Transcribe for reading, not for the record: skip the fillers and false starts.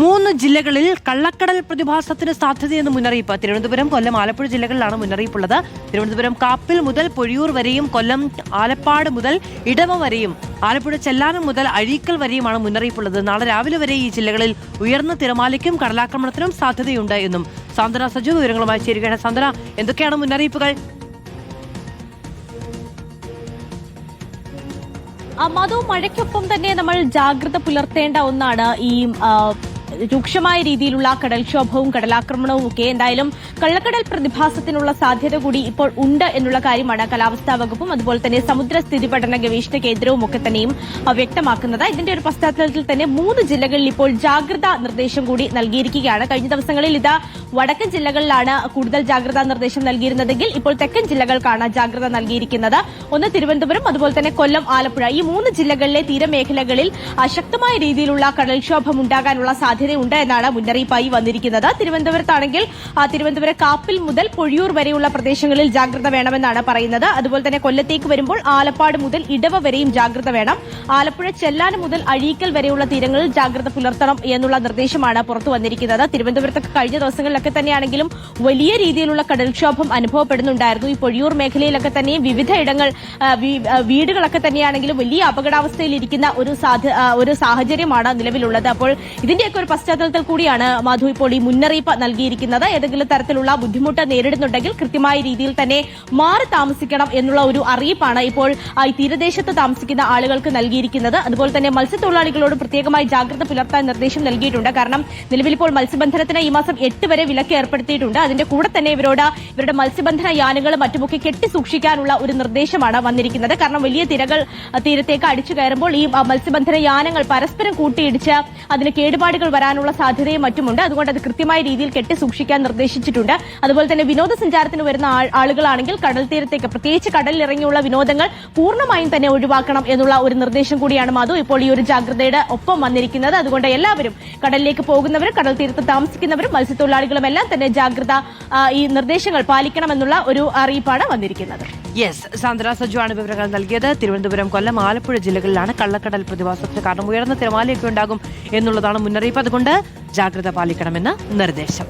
3 ജില്ലകളിൽ കള്ളക്കടൽ പ്രതിഭാസത്തിന് സാധ്യതയെന്ന് മുന്നറിയിപ്പ്. തിരുവനന്തപുരം, കൊല്ലം, ആലപ്പുഴ ജില്ലകളിലാണ് മുന്നറിയിപ്പുള്ളത്. തിരുവനന്തപുരം കാപ്പിൽ മുതൽ പൊഴിയൂർ വരെയും, കൊല്ലം ആലപ്പാട് മുതൽ ഇടവ വരെയും, ആലപ്പുഴ ചെല്ലാനം മുതൽ അഴീക്കൽ വരെയുമാണ് മുന്നറിയിപ്പുള്ളത്. നാളെ രാവിലെ വരെ ഈ ജില്ലകളിൽ ഉയർന്ന തിരമാലയ്ക്കും കടലാക്രമണത്തിനും സാധ്യതയുണ്ട് എന്നും സാന്ദ്ര സജു വിവരങ്ങളുമായി ചേരുകയാണ്. സാന്ദ്ര, എന്തൊക്കെയാണ് മുന്നറിയിപ്പുകൾ? മധു, മഴയ്ക്കൊപ്പം തന്നെ നമ്മൾ ജാഗ്രത പുലർത്തേണ്ട ഒന്നാണ് ഈ രൂക്ഷമായ രീതിയിലുള്ള കടൽക്ഷോഭവും കടലാക്രമണവും ഒക്കെ. എന്തായാലും കള്ളക്കടൽ പ്രതിഭാസത്തിനുള്ള സാധ്യത കൂടി ഇപ്പോൾ ഉണ്ട് എന്നുള്ള കാര്യമാണ് കാലാവസ്ഥാ വകുപ്പും അതുപോലെ തന്നെ സമുദ്ര സ്ഥിതി പഠന ഗവേഷണ കേന്ദ്രവും ഒക്കെ തന്നെയും വ്യക്തമാക്കുന്നത്. ഇതിന്റെ ഒരു പശ്ചാത്തലത്തിൽ തന്നെ 3 ജില്ലകളിൽ ഇപ്പോൾ ജാഗ്രതാ നിർദ്ദേശം കൂടി നൽകിയിരിക്കുകയാണ്. കഴിഞ്ഞ ദിവസങ്ങളിൽ ഇത് വടക്കൻ ജില്ലകളിലാണ് കൂടുതൽ ജാഗ്രതാ നിർദ്ദേശം നൽകിയിരുന്നതെങ്കിൽ ഇപ്പോൾ തെക്കൻ ജില്ലകൾക്കാണ് ജാഗ്രത നൽകിയിരിക്കുന്നത്. ഒന്ന് തിരുവനന്തപുരം, അതുപോലെ തന്നെ കൊല്ലം, ആലപ്പുഴ, ഈ 3 ജില്ലകളിലെ തീരമേഖലകളിൽ ശക്തമായ രീതിയിലുള്ള കടൽക്ഷോഭം ഉണ്ടാകാനുള്ള സാധ്യതയുണ്ട് എന്നാണ് മുന്നറിയിപ്പായി വന്നിരിക്കുന്നത്. തിരുവനന്തപുരത്താണെങ്കിൽ തിരുവനന്തപുരം കാപ്പിൽ മുതൽ പൊഴിയൂർ വരെയുള്ള പ്രദേശങ്ങളിൽ ജാഗ്രത വേണമെന്നാണ് പറയുന്നത്. അതുപോലെ തന്നെ കൊല്ലത്തേക്ക് വരുമ്പോൾ ആലപ്പാട് മുതൽ ഇടവ വരെയും ജാഗ്രത വേണം. ആലപ്പുഴ ചെല്ലാനം മുതൽ അഴീക്കൽ വരെയുള്ള തീരങ്ങളിൽ ജാഗ്രത പുലർത്തണം എന്നുള്ള നിർദ്ദേശമാണ് പുറത്തു വന്നിരിക്കുന്നത്. തിരുവനന്തപുരത്തൊക്കെ കഴിഞ്ഞ ദിവസങ്ങളിലൊക്കെ തന്നെയാണെങ്കിലും വലിയ രീതിയിലുള്ള കടൽക്ഷോഭം അനുഭവപ്പെടുന്നുണ്ടായിരുന്നു. ഈ പൊഴിയൂർ മേഖലയിലൊക്കെ തന്നെയും വിവിധ ഇടങ്ങൾ വീടുകളൊക്കെ തന്നെയാണെങ്കിലും വലിയ അപകടാവസ്ഥയിലിരിക്കുന്ന ഒരു സാഹചര്യമാണ് നിലവിലുള്ളത്. അപ്പോൾ ഇതിന്റെയൊക്കെ ഒരു പശ്ചാത്തലത്തിൽ കൂടിയാണ് മധു ഇപ്പോൾ ഈ മുന്നറിയിപ്പ് നൽകിയിരിക്കുന്നത്. ഏതെങ്കിലും തരത്തിലുള്ള ബുദ്ധിമുട്ട് നേരിടുന്നുണ്ടെങ്കിൽ കൃത്യമായ രീതിയിൽ തന്നെ മാറി താമസിക്കണം എന്നുള്ള ഒരു അറിയിപ്പാണ് ഇപ്പോൾ ഈ തീരദേശത്ത് താമസിക്കുന്ന ആളുകൾക്ക് നൽകിയിരിക്കുന്നത്. അതുപോലെ തന്നെ മത്സ്യത്തൊഴിലാളികളോട് പ്രത്യേകമായി ജാഗ്രത പുലർത്താൻ നിർദ്ദേശം നൽകിയിട്ടുണ്ട്. കാരണം നിലവിൽ ഇപ്പോൾ മത്സ്യബന്ധനത്തിന് ഈ മാസം 8 വരെ വിലക്ക് ഏർപ്പെടുത്തിയിട്ടുണ്ട്. അതിന്റെ കൂടെ തന്നെ ഇവരുടെ മത്സ്യബന്ധന യാനങ്ങളും മറ്റുമൊക്കെ കെട്ടി സൂക്ഷിക്കാനുള്ള ഒരു നിർദ്ദേശമാണ് വന്നിരിക്കുന്നത്. കാരണം വലിയ തിരകൾ തീരത്തേക്ക് അടിച്ചു കയറുമ്പോൾ ഈ മത്സ്യബന്ധന യാനങ്ങൾ പരസ്പരം കൂട്ടിയിടിച്ച് അതിന് കേടുപാടുകൾ വരാനുള്ള സാധ്യതയും മറ്റുമുണ്ട്. അതുകൊണ്ട് അത് കൃത്യമായ രീതിയിൽ കെട്ടി സൂക്ഷിക്കാൻ നിർദ്ദേശിച്ചിട്ടുണ്ട്. അതുപോലെ തന്നെ വിനോദസഞ്ചാരത്തിന് വരുന്ന ആളുകളാണെങ്കിൽ കടൽ തീരത്തേക്ക്, പ്രത്യേകിച്ച് കടലിലിറങ്ങിയുള്ള വിനോദങ്ങൾ പൂർണ്ണമായും തന്നെ ഒഴിവാക്കണം എന്നുള്ള ഒരു നിർദ്ദേശം കൂടിയാണ് മധു ഇപ്പോൾ ഈ ഒരു ജാഗ്രതയുടെ ഒപ്പം വന്നിരിക്കുന്നത്. അതുകൊണ്ട് എല്ലാവരും കടലിലേക്ക് പോകുന്നവരും കടൽ തീരത്ത് താമസിക്കുന്നവരും മത്സ്യത്തൊഴിലാളികളും എല്ലാം തന്നെ ജാഗ്രത ഈ നിർദ്ദേശങ്ങൾ പാലിക്കണമെന്നുള്ള ഒരു അറിയിപ്പാണ് വന്നിരിക്കുന്നത്. യെസ്, സാന്ദ്ര സജു ആണ് വിവരങ്ങൾ നൽകിയത്. തിരുവനന്തപുരം, കൊല്ലം, ആലപ്പുഴ ജില്ലകളിലാണ് കള്ളക്കടൽ പ്രതിഭാസത്തിന് കാരണം ഉയർന്ന തിരമാലയൊക്കെ ഉണ്ടാകും എന്നുള്ളതാണ് മുന്നറിയിപ്പ്. അതുകൊണ്ട് ജാഗ്രത പാലിക്കണമെന്ന് നിർദ്ദേശം.